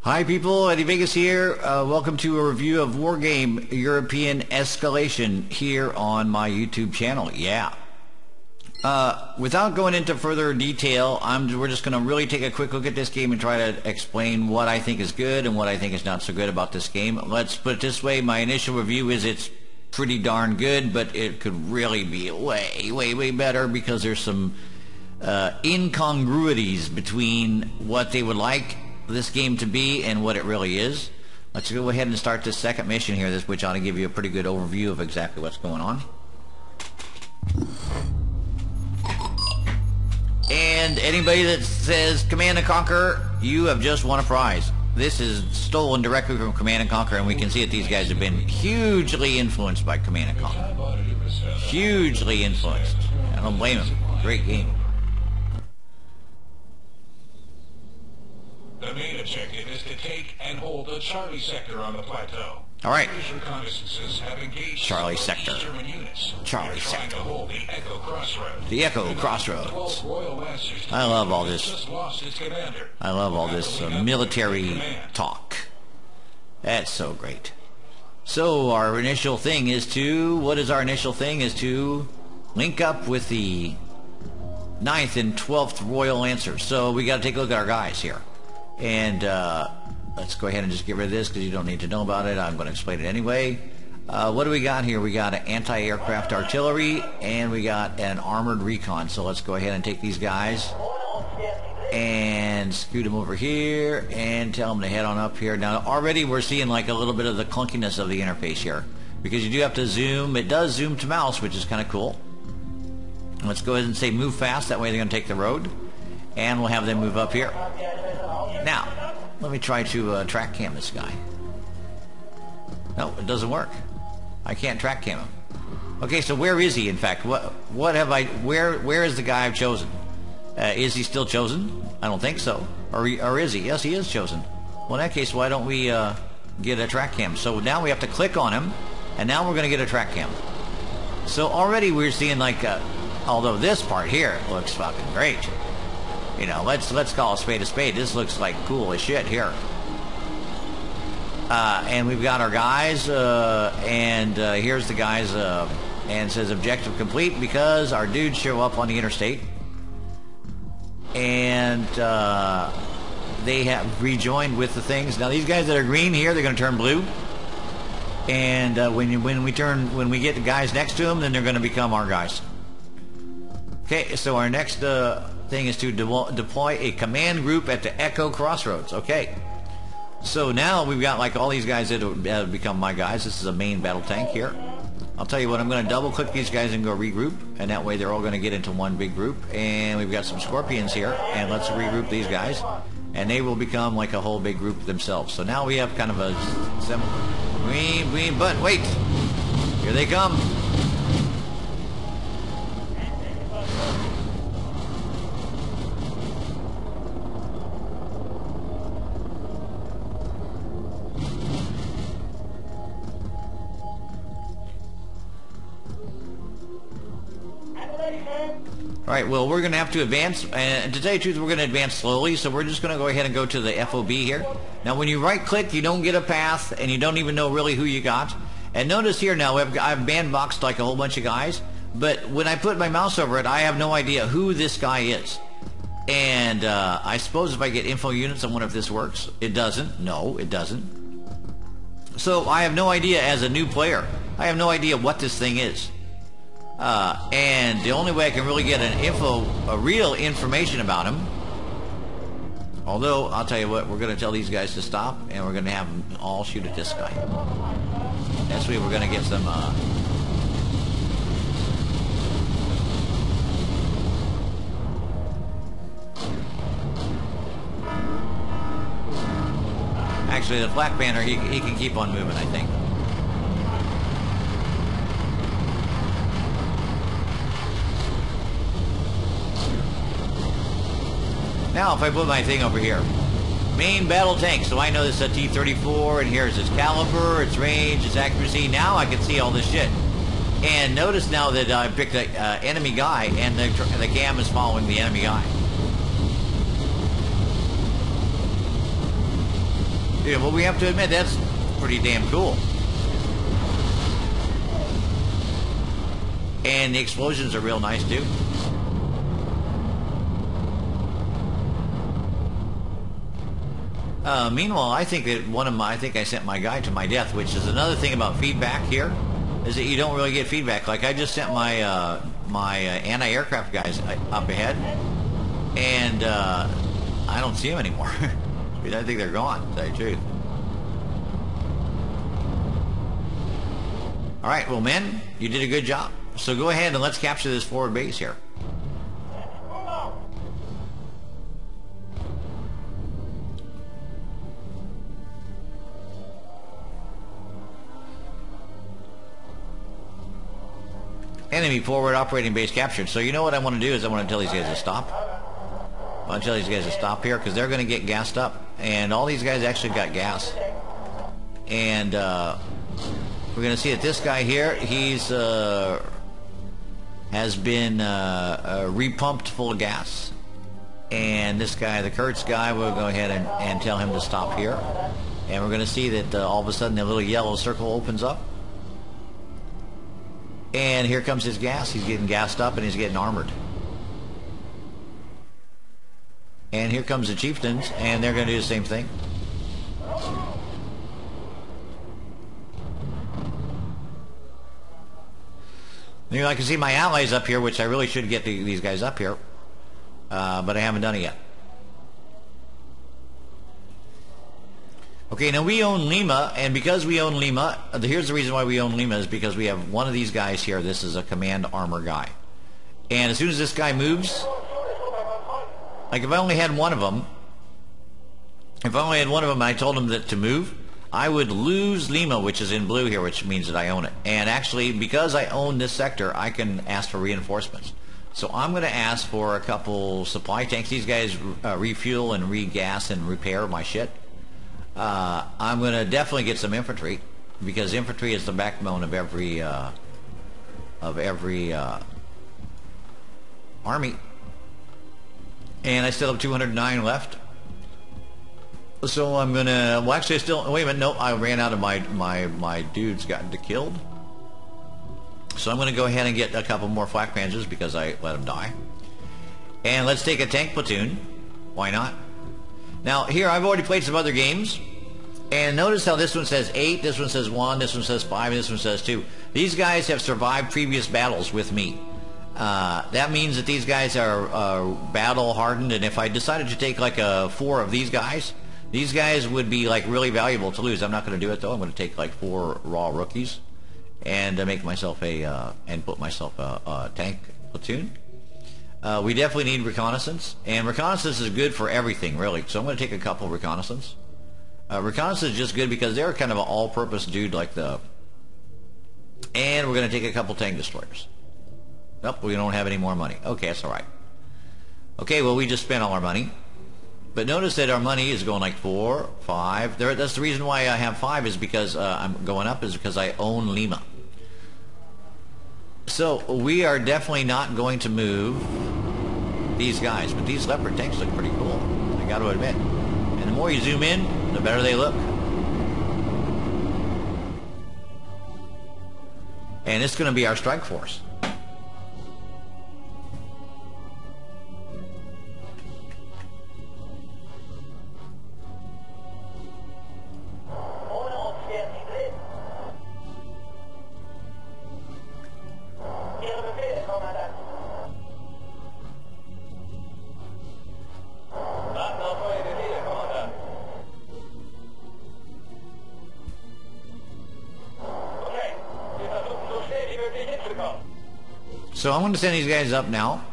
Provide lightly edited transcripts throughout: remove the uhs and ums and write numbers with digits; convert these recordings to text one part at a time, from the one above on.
Hi people, Eddie Vegas here. Welcome to a review of Wargame European Escalation here on my YouTube channel. Yeah. Without going into further detail, we're just going to really take a quick look at this game and try to explain what I think is good and what I think is not so good about this game. Let's put it this way, my initial review is it's pretty darn good, but it could really be way better because there's some incongruities between what they would like this game to be and what it really is. Let's go ahead and start this second mission here, which ought to give you a pretty good overview of exactly what's going on. And anybody that says Command and Conquer, you have just won a prize. This is stolen directly from Command and Conquer, and we can see that these guys have been hugely influenced by Command and Conquer. Hugely influenced. I don't blame them. Great game. The main objective is to take and hold the Charly sector on the plateau. All right. Reconnaissances have engaged Charly sector. German units. Charly sector. To hold the Echo Crossroads. The Echo Crossroads. I love all this. I love all this military talk. That's so great. So our initial thing is to, what is our initial thing? Is to link up with the 9th and 12th Royal Lancers. So we got to take a look at our guys here. And let's go ahead and just get rid of this because you don't need to know about it. I'm going to explain it anyway. What do we got here? We got an anti-aircraft artillery and we got an armored recon. So let's go ahead and take these guys and scoot them over here and tell them to head on up here. Now already we're seeing like a little bit of the clunkiness of the interface here because you do have to zoom. It does zoom to mouse, which is kind of cool. Let's go ahead and say move fast. That way they're going to take the road and we'll have them move up here. Now, let me try to track cam this guy. No, it doesn't work. I can't track cam him. Okay, so where is he? In fact, what have I? Where is the guy I've chosen? Is he still chosen? I don't think so. Or is he? Yes, he is chosen. Well, in that case, why don't we get a track cam? So now we have to click on him, and now we're going to get a track cam. So already we're seeing like, although this part here looks fucking great. You know, let's call a spade a spade. This looks like cool as shit here. And we've got our guys, and here's the guys, and it says objective complete because our dudes show up on the interstate. And they have rejoined with the things. Now these guys that are green here, they're going to turn blue. And when we get the guys next to them, then they're going to become our guys. Okay, so our next thing is to deploy a command group at the Echo Crossroads. Okay, so now we've got like all these guys that have become my guys. This is a main battle tank here. I'll tell you what, I'm going to double click these guys and go regroup, and that way they're all going to get into one big group. And we've got some scorpions here, and let's regroup these guys, and they will become like a whole big group themselves. So now we have kind of a but wait, here they come. Alright, well, we're going to have to advance, and to tell you the truth, we're going to advance slowly, so we're just going to go ahead and go to the FOB here. Now, when you right-click, you don't get a path, and you don't even know really who you got. And notice here now, I've bandboxed like a whole bunch of guys, but when I put my mouse over it, I have no idea who this guy is. And I suppose if I get info units, I wonder if this works. It doesn't. No, it doesn't. So I have no idea as a new player. I have no idea what this thing is. And the only way I can really get a real information about him, although I'll tell you what, we're going to tell these guys to stop, and we're going to have them all shoot at this guy. That's where we're going to get some, actually the Black Banner, he can keep on moving, I think. Now, if I put my thing over here, main battle tank, so I know this is a T-34, and here's its caliber, its range, its accuracy. Now I can see all this shit. And notice now that I picked an enemy guy, and the cam is following the enemy guy. Yeah, well, we have to admit, that's pretty damn cool. And the explosions are real nice, too. Meanwhile, I think that I think I sent my guy to my death, which is another thing about feedback here, is that you don't really get feedback. Like, I just sent my, my anti-aircraft guys up ahead, and, I don't see them anymore. I think they're gone, to tell you the truth. Alright, well, men, you did a good job. So go ahead and let's capture this forward base here. Enemy forward operating base captured. So you know what I want to do is I want to tell these guys to stop. I want to tell these guys to stop here because they're going to get gassed up. And all these guys actually got gas. And we're going to see that this guy here, he's has been repumped full of gas. And this guy, the Kurtz guy, we'll go ahead and tell him to stop here. And we're going to see that all of a sudden the little yellow circle opens up. And here comes his gas. He's getting gassed up and he's getting armored. And here comes the chieftains, and they're going to do the same thing. You know, I can see my allies up here, which I really should get these guys up here. But I haven't done it yet. Okay, now we own Lima, and because we own Lima, here's the reason why we own Lima is because we have one of these guys here. This is a command armor guy. And as soon as this guy moves, like if I only had one of them, and I told him that to move, I would lose Lima, which is in blue here, which means that I own it. And actually, because I own this sector, I can ask for reinforcements. So I'm going to ask for a couple supply tanks. These guys refuel and regas and repair my shit. I'm going to definitely get some infantry, because infantry is the backbone of every army. And I still have 209 left. So I'm going to... Well, actually, wait a minute. No, I ran out of my dudes got killed. So I'm going to go ahead and get a couple more flak panzers because I let them die. And let's take a tank platoon. Why not? Now, here, I've already played some other games. And notice how this one says 8, this one says 1, this one says 5, and this one says 2. These guys have survived previous battles with me. That means that these guys are battle hardened, and if I decided to take like 4 of these guys would be like really valuable to lose. I'm not going to do it though. I'm going to take like 4 raw rookies and make myself and put myself a tank platoon. We definitely need reconnaissance, and reconnaissance is good for everything really. So I'm going to take a couple reconnaissance. Reconnaissance is just good because they're kind of an all-purpose dude like the... And we're going to take a couple tank destroyers. Nope, we don't have any more money. Okay, that's alright. Okay, well, we just spent all our money. But notice that our money is going like 4, 5. That's the reason why I have 5 is because I'm going up is because I own Lima. So, we are definitely not going to move these guys. But these Leopard tanks look pretty cool, I got to admit. And the more you zoom in, the better they look. And it's going to be our strike force. So I'm going to send these guys up now,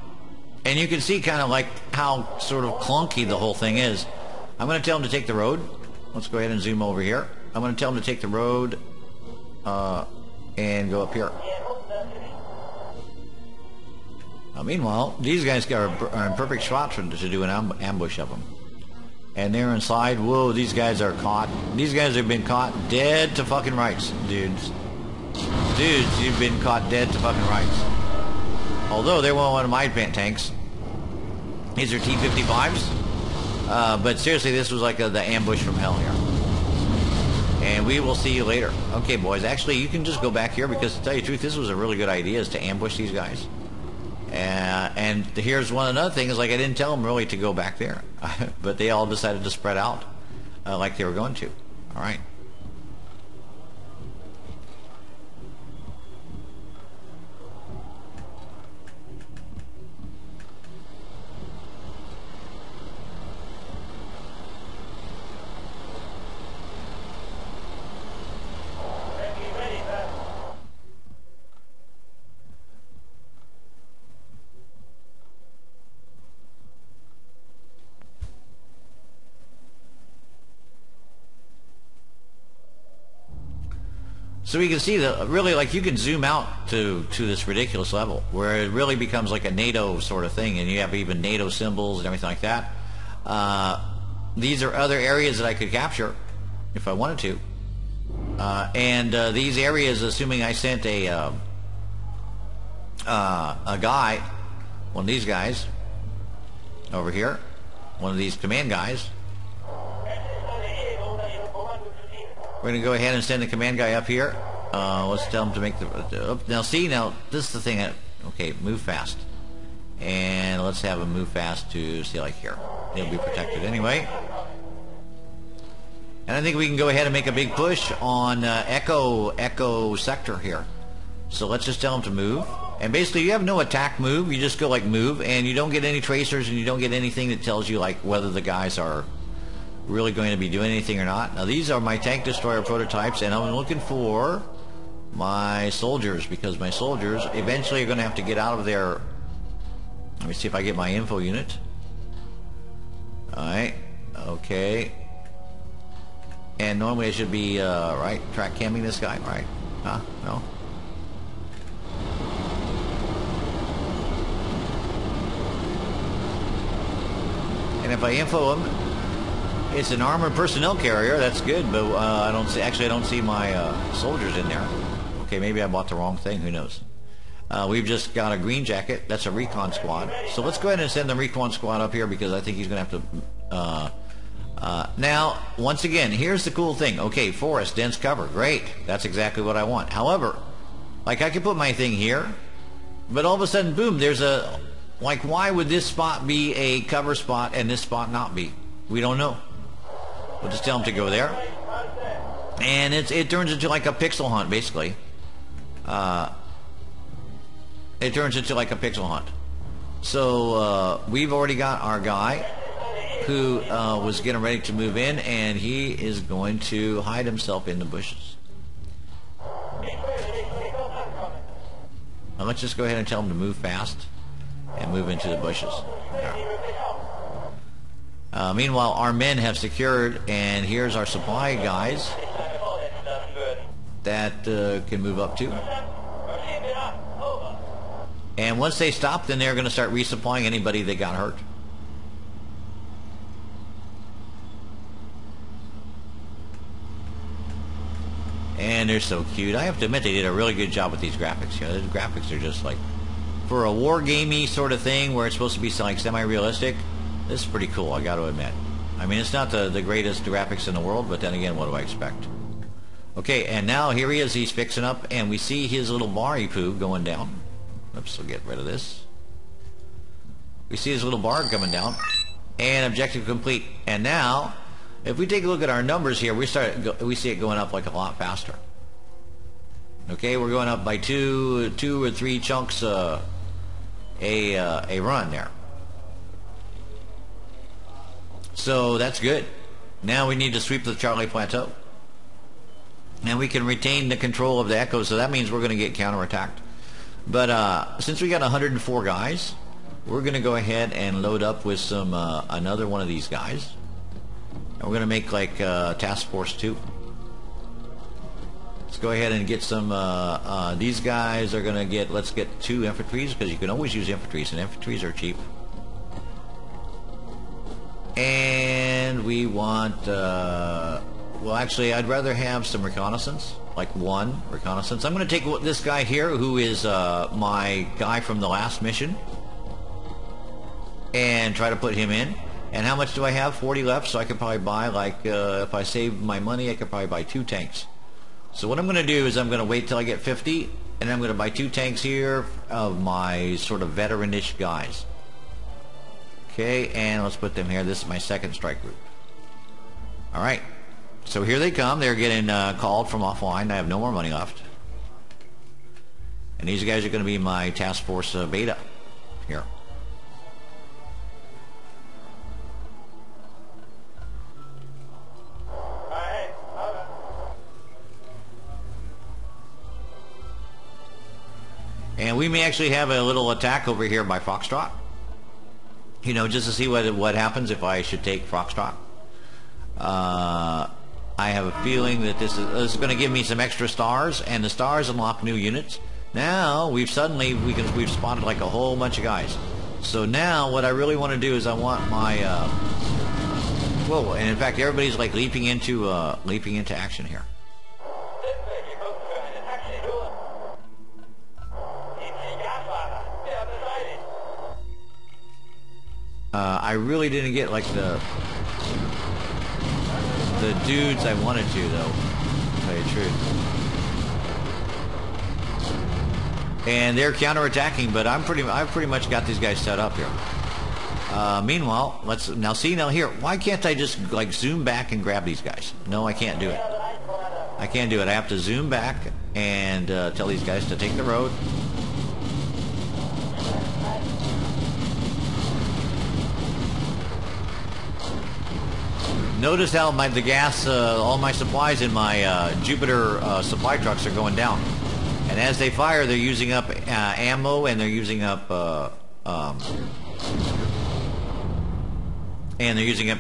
and you can see kind of like how sort of clunky the whole thing is. I'm going to tell them to take the road. Let's go ahead and zoom over here. I'm going to tell them to take the road and go up here. Meanwhile, these guys are in perfect spot to do an ambush of them. And they're inside. Whoa, these guys are caught. These guys have been caught dead to fucking rights, dudes. Dudes, you've been caught dead to fucking rights. Although they weren't one of my tanks. These are T-55s. But seriously, this was like the ambush from hell here. And we will see you later. Okay, boys. Actually, you can just go back here because, to tell you the truth, this was a really good idea, is to ambush these guys. And here's one another thing is, like, I didn't tell them really to go back there. But they all decided to spread out like they were going to. All right. So we can see that really, like, you can zoom out to this ridiculous level where it really becomes like a NATO sort of thing, and you have even NATO symbols and everything like that. These are other areas that I could capture if I wanted to. And these areas, assuming I sent a guy, one of these guys over here, one of these command guys, we're going to go ahead and send the command guy up here. Let's tell him to make the... now, see, now, this is the thing. Okay, move fast. And let's have him move fast to, see, like here. He'll be protected anyway. And I think we can go ahead and make a big push on Echo Sector here. So let's just tell him to move. And basically, you have no attack move. You just go, like, move. And you don't get any tracers, and you don't get anything that tells you, like, whether the guys are really going to be doing anything or not. Now, these are my tank destroyer prototypes, and I'm looking for my soldiers, because my soldiers eventually are going to have to get out of their... Let me see if I get my info unit. Alright, okay. And normally I should be, right, track camming this guy, right? Huh? No? And if I info him, it's an armored personnel carrier. That's good, but I don't see. Actually, I don't see my soldiers in there. Okay, maybe I bought the wrong thing. Who knows? We've just got a green jacket. That's a recon squad. So let's go ahead and send the recon squad up here, because I think he's going to have to. Now, once again, here's the cool thing. Okay, forest, dense cover, great. That's exactly what I want. However, like, I could put my thing here, but all of a sudden, boom, there's a... Like, why would this spot be a cover spot and this spot not be? We don't know. We'll just tell them to go there. And it turns into like a pixel hunt, basically. It turns into like a pixel hunt. So we've already got our guy who was getting ready to move in, and he is going to hide himself in the bushes. Now let's just go ahead and tell him to move fast and move into the bushes. Meanwhile, our men have secured, and here's our supply guys that can move up too. And once they stop, then they're going to start resupplying anybody that got hurt. And they're so cute. I have to admit, they did a really good job with these graphics. You know, the graphics are just like, for a war-gamey sort of thing where it's supposed to be like semi-realistic, this is pretty cool, I got to admit. I mean, it's not the greatest graphics in the world, but then again, what do I expect? Okay, and now here he is, he's fixing up, and we see his little bar he poo going down. Oops, we'll get rid of this. We see his little bar coming down, and objective complete. And now, if we take a look at our numbers here, we see it going up like a lot faster. Okay, we're going up by two or three chunks a run there. So that's good. Now we need to sweep the Charly Plateau. And we can retain the control of the Echo, so that means we're going to get counterattacked. But since we got 104 guys, we're going to go ahead and load up with some another one of these guys. And we're going to make like Task Force 2. Let's go ahead and get some, these guys are going to get, let's get 2 infantries, because you can always use infantries, and infantries are cheap. And we want, well, actually, I'd rather have some reconnaissance, like 1 reconnaissance. I'm going to take this guy here, who is my guy from the last mission, and try to put him in. And how much do I have? 40 left, so I could probably buy, like, if I save my money, I could probably buy 2 tanks. So what I'm going to do is I'm going to wait till I get 50, and I'm going to buy 2 tanks here of my sort of veteran-ish guys. Okay, and let's put them here. This is my second strike group. Alright, so here they come. They're getting called from offline. I have no more money left. And these guys are going to be my task force beta here. And we may actually have a little attack over here by Foxtrot. You know, just to see what happens if I should take Foxtrot. I have a feeling that this is going to give me some extra stars, and the stars unlock new units. Now we've spotted like a whole bunch of guys. So now what I really want to do is I want my whoa, and in fact everybody's like leaping into action here. I really didn't get like the dudes I wanted to, though, to tell you the truth. And they're counterattacking, but I've pretty much got these guys set up here. Meanwhile, now here. Why can't I just like zoom back and grab these guys? No, I can't do it. I can't do it. I have to zoom back and tell these guys to take the road. Notice how the gas, all my supplies in my Jupiter supply trucks are going down. And as they fire, they're using up ammo, and they're using up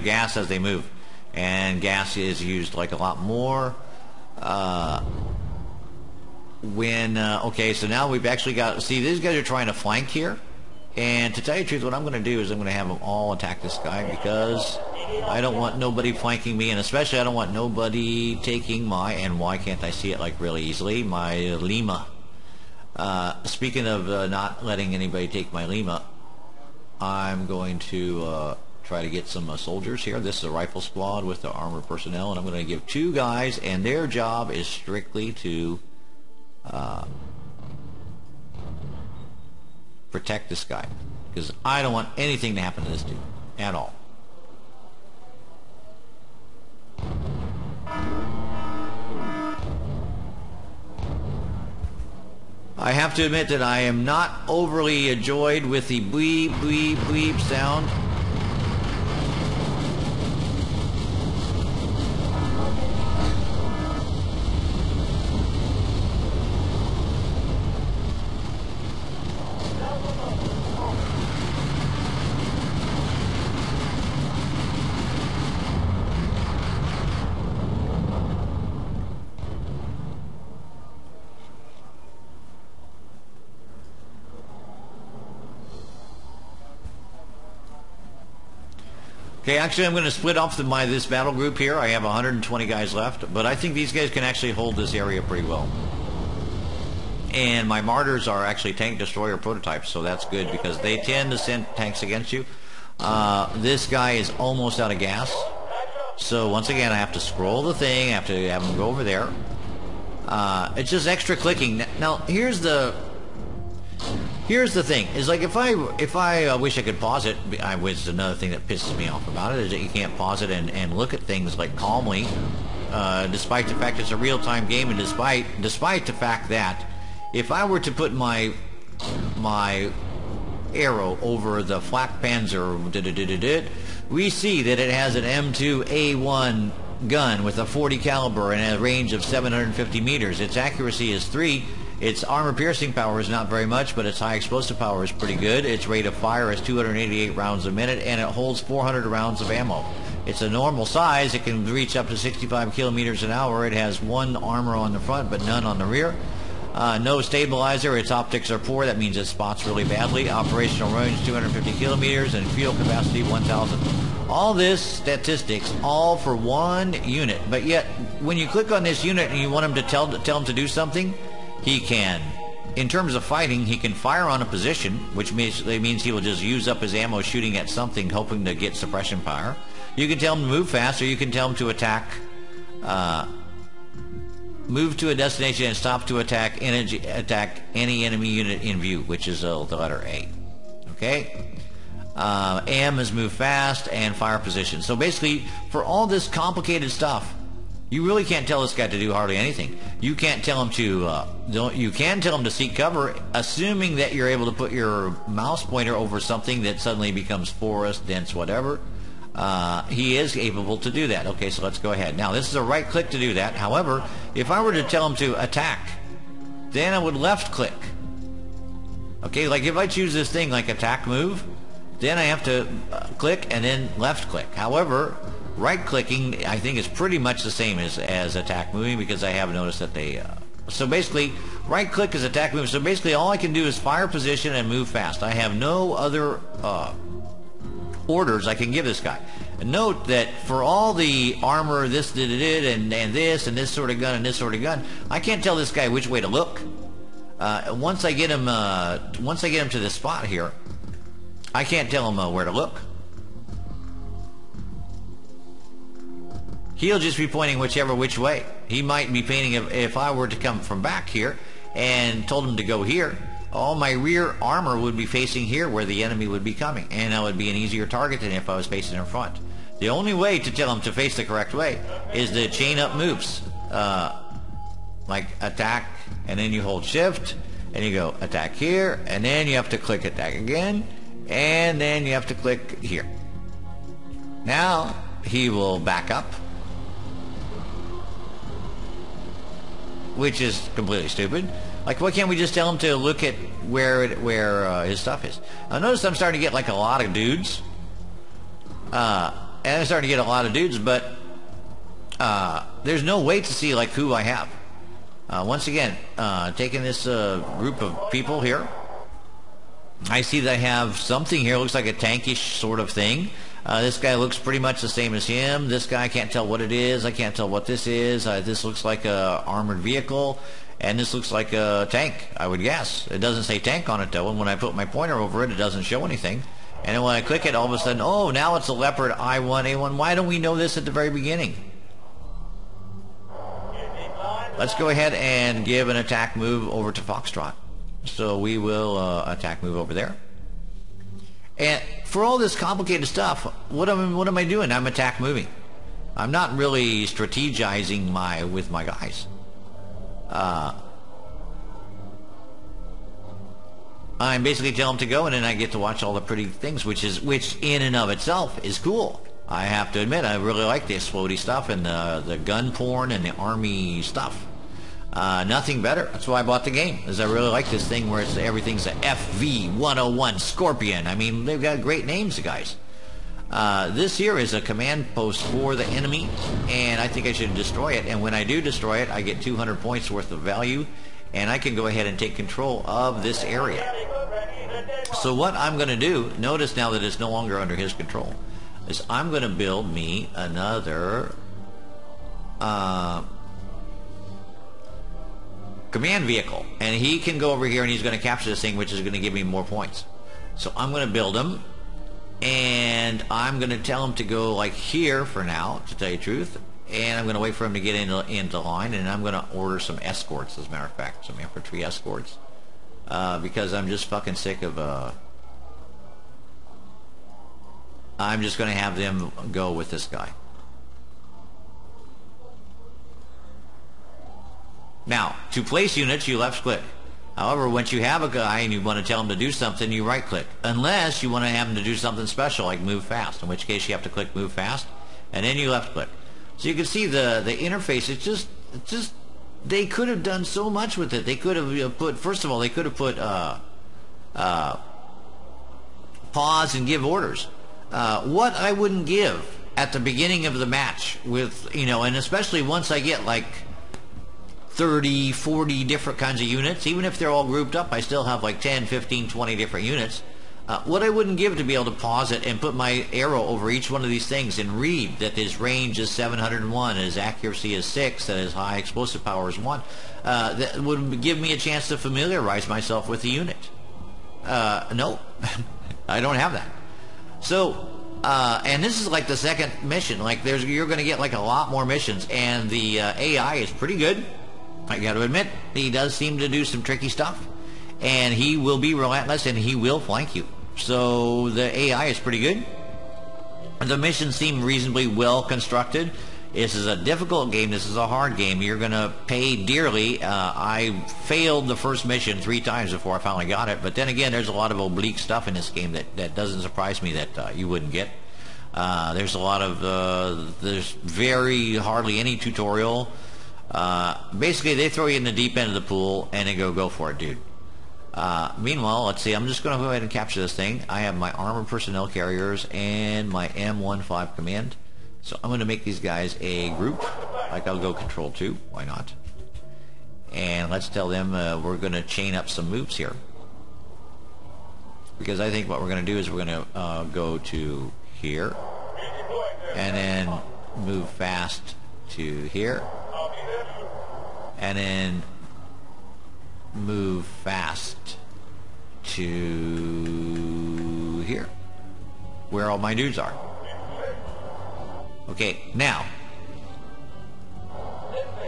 gas as they move. And gas is used like a lot more. Okay, so now we've actually got, see, these guys are trying to flank here. And to tell you the truth, what I'm going to do is I'm going to have them all attack this guy, because I don't want nobody flanking me, and especially I don't want nobody taking my, and why can't I see it like really easily, my Lima. Speaking of not letting anybody take my Lima, I'm going to try to get some soldiers here. This is a rifle squad with the armored personnel, and I'm going to give 2 guys, and their job is strictly to protect this guy, because I don't want anything to happen to this dude at all. I have to admit that I am not overly enjoyed with the bleep bleep bleep sound. Okay, actually I'm going to split off this battle group here. I have 120 guys left, but I think these guys can actually hold this area pretty well. And my martyrs are actually tank destroyer prototypes, so that's good, because they tend to send tanks against you. This guy is almost out of gas, so once again I have to scroll the thing, I have to have him go over there. It's just extra clicking. Now here's the thing, is like if I wish I could pause it, which is another thing that pisses me off about it, is that you can't pause it and look at things like calmly, despite the fact it's a real-time game, and despite the fact that if I were to put my arrow over the flak panzer, we see that it has an M2A1 gun with a 40 caliber and a range of 750 meters. Its accuracy is 3. Its armor piercing power is not very much, but its high explosive power is pretty good. Its rate of fire is 288 rounds a minute, and it holds 400 rounds of ammo. It's a normal size. It can reach up to 65 kilometers an hour. It has 1 armor on the front, but none on the rear. No stabilizer. Its optics are poor. That means it spots really badly. Operational range 250 kilometers, and fuel capacity 1,000. All this statistics, all for 1 unit. But yet, when you click on this unit and you want him to tell him to do something, he can in terms of fighting, he can fire on a position, which means he will just use up his ammo shooting at something, hoping to get suppression power. You can tell him to move fast, or you can tell him to attack, move to a destination and stop to attack any enemy unit in view, which is the letter A. Okay? M is move fast and fire position. So basically, for all this complicated stuff, you really can't tell this guy to do hardly anything. You can't tell him to, you can tell him to seek cover, assuming that you're able to put your mouse pointer over something that suddenly becomes forest, dense, whatever. He is able to do that. Okay, so let's go ahead. Now, this is a right click to do that. However, if I were to tell him to attack, then I would left click. Okay, like if I choose this thing like attack move, then I have to click and then left click. However, right clicking I think is pretty much the same as attack moving, because I have noticed that they so basically right click is attack move. So basically all I can do is fire position and move fast. I have no other orders I can give this guy. And note that for all the armor, this and this sort of gun and this sort of gun, I can't tell this guy which way to look. Once I get him to this spot here, I can't tell him where to look. He'll just be pointing which way. He might be painting, if I were to come from back here and told him to go here, all my rear armor would be facing here where the enemy would be coming, and I would be an easier target than if I was facing in front. The only way to tell him to face the correct way is to chain up moves, like attack, and then you hold shift, and you go attack here, and then you have to click attack again, and then you have to click here. Now he will back up, which is completely stupid. Like, why can't we just tell him to look at where his stuff is? I notice I'm starting to get like a lot of dudes, and I'm starting to get a lot of dudes, but there's no way to see like who I have. Once again, taking this group of people here, I see that I have something here, looks like a tankish sort of thing. This guy looks pretty much the same as him. This guy, I can't tell what it is. I can't tell what this is. This looks like a armored vehicle, and this looks like a tank, I would guess. It doesn't say tank on it though, and when I put my pointer over it, it doesn't show anything. And then when I click it, all of a sudden, oh, now it's a Leopard I1, A1. Why don't we know this at the very beginning? Let's go ahead and give an attack move over to Foxtrot. So we will attack move over there. And for all this complicated stuff, what am I doing? I'm attack moving. I'm not really strategizing with my guys. I'm basically telling them to go, and then I get to watch all the pretty things, which in and of itself is cool. I have to admit, I really like the explodey stuff and the gun porn and the army stuff. Nothing better. That's why I bought the game, is I really like this thing where everything's a FV-101 Scorpion. I mean, they've got great names, the guys. This here is a command post for the enemy, and I think I should destroy it. And when I do destroy it, I get 200 points worth of value, and I can go ahead and take control of this area. So what I'm going to do, notice now that it's no longer under his control, is I'm going to build me another command vehicle, and he can go over here and he's going to capture this thing, which is going to give me more points. So I'm going to build him, and I'm going to tell him to go like here for now, to tell you the truth, and I'm going to wait for him to get into line, and I'm going to order some escorts, as a matter of fact, some infantry escorts, because I'm just fucking sick of I'm just going to have them go with this guy. Now, to place units, you left click. However, once you have a guy and you want to tell him to do something, you right click. Unless you want to have him to do something special, like move fast, in which case you have to click move fast, and then you left click. So you can see the interface, it's just, they could have done so much with it. They could have put, first of all, they could have put pause and give orders. What I wouldn't give at the beginning of the match with, and especially once I get like 30, 40 different kinds of units, even if they're all grouped up, I still have like 10, 15, 20 different units. What I wouldn't give to be able to pause it and put my arrow over each one of these things and read that his range is 701, his accuracy is 6, that his high explosive power is 1. That would give me a chance to familiarize myself with the unit. No, I don't have that. So, and this is like the second mission. Like you're going to get like a lot more missions, and the AI is pretty good. I got to admit, he does seem to do some tricky stuff, and he will be relentless, and he will flank you. So the AI is pretty good. The missions seem reasonably well constructed. This is a difficult game. This is a hard game. You're going to pay dearly. I failed the first mission 3 times before I finally got it. But then again, there's a lot of oblique stuff in this game that doesn't surprise me that you wouldn't get. There's a lot of... there's hardly any tutorial. Basically, they throw you in the deep end of the pool and they go for it, dude. Meanwhile, let's see, I'm just going to go ahead and capture this thing. I have my armored personnel carriers and my M15 command. So I'm going to make these guys a group. Like I'll go control 2. Why not? And let's tell them we're going to chain up some moves here. Because I think what we're going to do is we're going to go to here. And then move fast to here. And then move fast to here, where all my dudes are. Okay, now,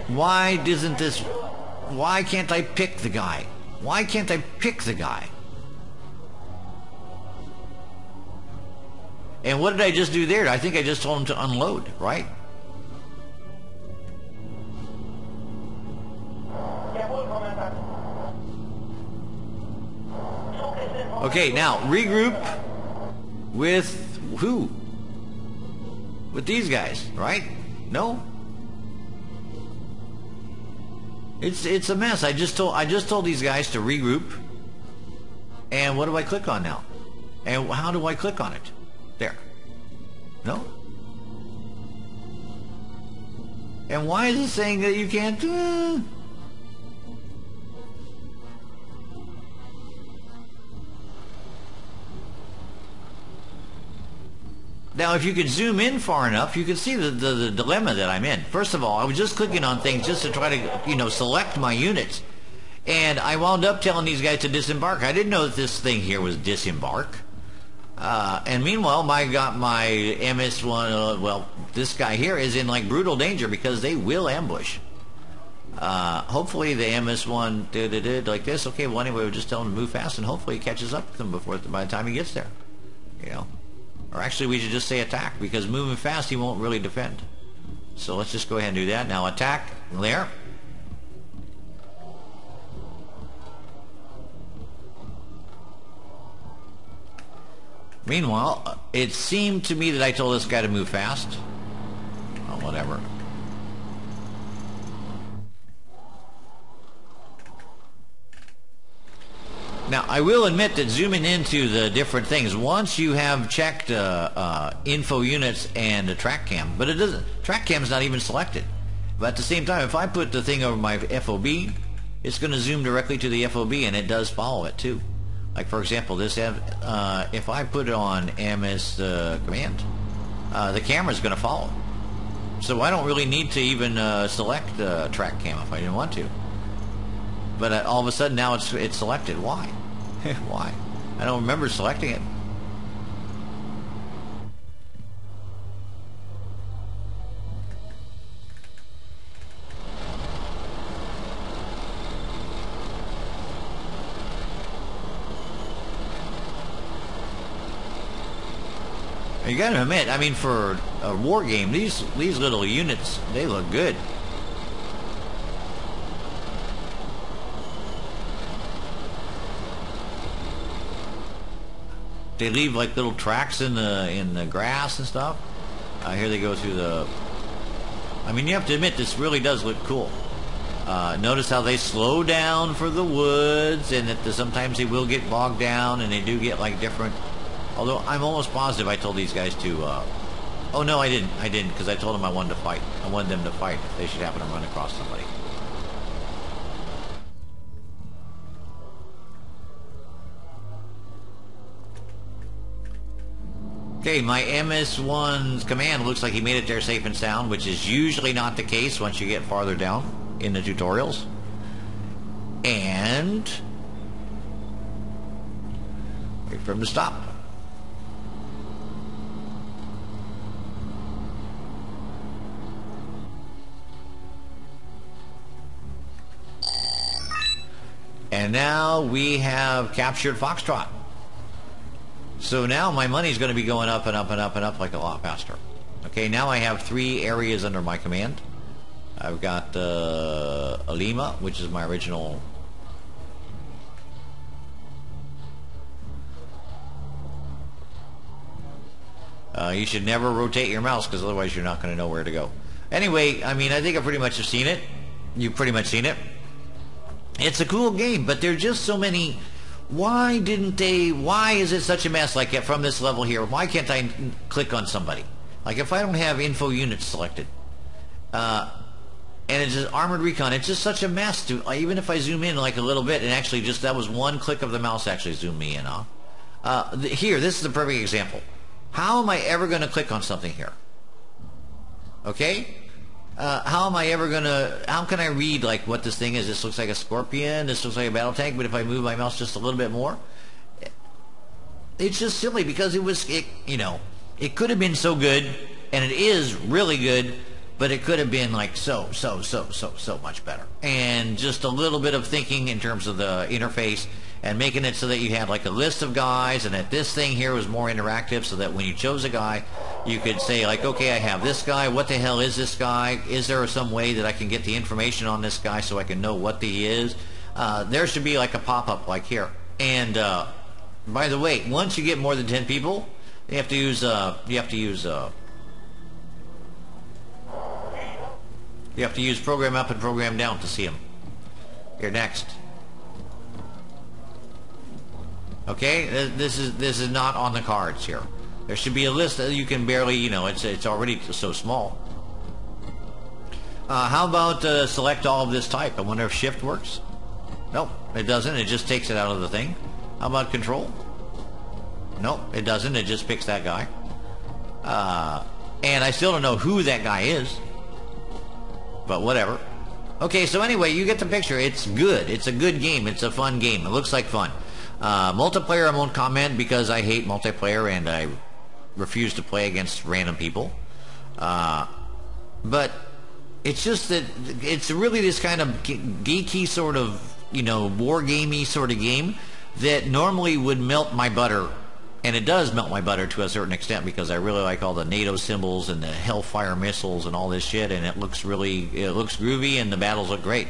why can't I pick the guy? Why can't I pick the guy? And what did I just do there? I think I just told him to unload, right? Okay, now regroup with who? With these guys, right? No? It's a mess. I just told these guys to regroup. And what do I click on now? And how do I click on it? There. No? And why is it saying that you can't? Now, if you could zoom in far enough, you can see the dilemma that I'm in. First of all, I was just clicking on things just to try to, select my units. And I wound up telling these guys to disembark. I didn't know that this thing here was disembark. And meanwhile, my MS-1, this guy here is in, like, brutal danger because they will ambush. Hopefully the MS-1 did like this. Okay, well, anyway, we'll just tell him to move fast, and hopefully he catches up with them by the time he gets there. Or actually, we should just say attack, because moving fast, he won't really defend. So let's just go ahead and do that. Now attack, there. Meanwhile, it seemed to me that I told this guy to move fast. Oh, whatever. Now, I will admit that zooming into the different things, once you have checked info units and the track cam, but it doesn't, track cam's not even selected. But at the same time, if I put the thing over my FOB, it's going to zoom directly to the FOB, and it does follow it too. Like, for example, this if I put it on MS command, the camera's going to follow. So I don't really need to even select track cam if I didn't want to. But all of a sudden now it's selected. Why? Why? I don't remember selecting it. You gotta admit, I mean, for a war game, these little units, they look good. They leave like little tracks in the grass and stuff. Here they go through the... I mean, you have to admit, this really does look cool. Notice how they slow down for the woods, and that sometimes they will get bogged down, and they do get like different... Although I'm almost positive I told these guys to... Oh no, I didn't, because I told them I wanted to fight. I wanted them to fight if they should happen to run across somebody. Okay, my MS-1's command looks like he made it there safe and sound, which is usually not the case once you get farther down in the tutorials. And wait for him to stop. And now we have captured Foxtrot. So now my money's going to be going up and up and up and up like a lot faster. Okay, now I have 3 areas under my command. I've got Lima, which is my original. You should never rotate your mouse because otherwise you're not going to know where to go. Anyway, I mean, I think I pretty much have seen it. You've pretty much seen it. It's a cool game, but there's just so many. Why is it such a mess? Like from this level here, why can't I click on somebody? Like if I don't have info units selected, and it's just armored recon, it's just such a mess to, even if I zoom in like a little bit, and actually just that was one click of the mouse actually zoomed me in on. Here, this is the perfect example. How am I ever going to click on something here? Okay? How am I ever gonna, how can I read like what this thing is? This looks like a scorpion, this looks like a battle tank, but if I move my mouse just a little bit more, it's just silly because you know, it could have been so good, and it is really good, but it could have been like so much better. And just a little bit of thinking in terms of the interface, and making it so that you had like a list of guys, and that this thing here was more interactive, so that when you chose a guy, you could say like, okay, I have this guy, what the hell is this guy? Is there some way that I can get the information on this guy so I can know what he is? There should be like a pop-up like here. And by the way, once you get more than 10 people, you have to use program up and program down to see them. Here, next. Okay, this is not on the cards here. There should be a list that you can barely, you know, it's already so small. How about select all of this type? I wonder if shift works. Nope, it doesn't. It just takes it out of the thing. How about control? Nope, it doesn't. It just picks that guy. And I still don't know who that guy is. But whatever. Okay, so anyway, you get the picture. It's good. It's a good game. It's a fun game. It looks like fun. Multiplayer, I won't comment because I hate multiplayer and I refuse to play against random people. But it's just that it's really this kind of geeky sort of, you know, war-gamey sort of game that normally would melt my butter. And it does melt my butter to a certain extent because I really like all the NATO symbols and the Hellfire missiles and all this shit, and it looks groovy and the battles look great.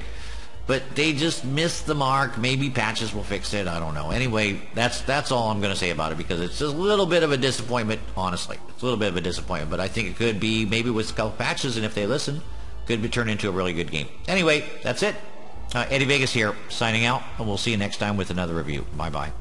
But they just missed the mark. Maybe patches will fix it. I don't know. Anyway, that's all I'm going to say about it because it's a little bit of a disappointment, honestly. It's a little bit of a disappointment, but I think it could be, maybe with a couple patches, and if they listen, could be turned into a really good game. Anyway, that's it. Eddie Vegas here, signing out, and we'll see you next time with another review. Bye-bye.